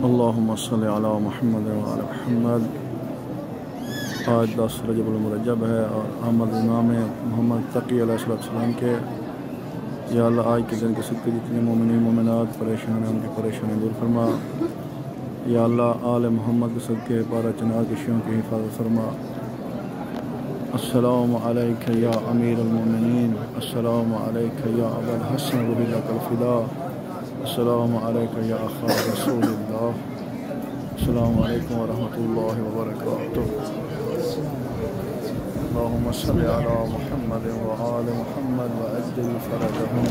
अल्लाहुम्मा सल्लि अला मुहम्मद व अला मुहम्मद। आज 10 रजबुल मुरज्जब है और आमद इमाम मोहम्मद तकी अलैहिस्सलाम के। या अल्लाह आज के दिन के सिक्के जितने मोमिन मोमिनात परेशान हैं उनकी परेशानी दूर फरमा। या अल्लाह आले मोहम्मद के सदके पारा चनार की शियों की हिफाजत फरमा। अस्सलामु अलैका या अमीरुल मोमिनीन, अस्सलामु अलैका या अबल हसन रुही लकल फिदा, अस्सलामु अलैका या अखा रसूलिल्लाह, अस्सलामु अलैकुम व रहमतुल्लाहि व बरकातुहू। अल्लाहुम्मा सल्लि अला मुहम्मद व आले मुहम्मद व अज्जिल फरजहुम।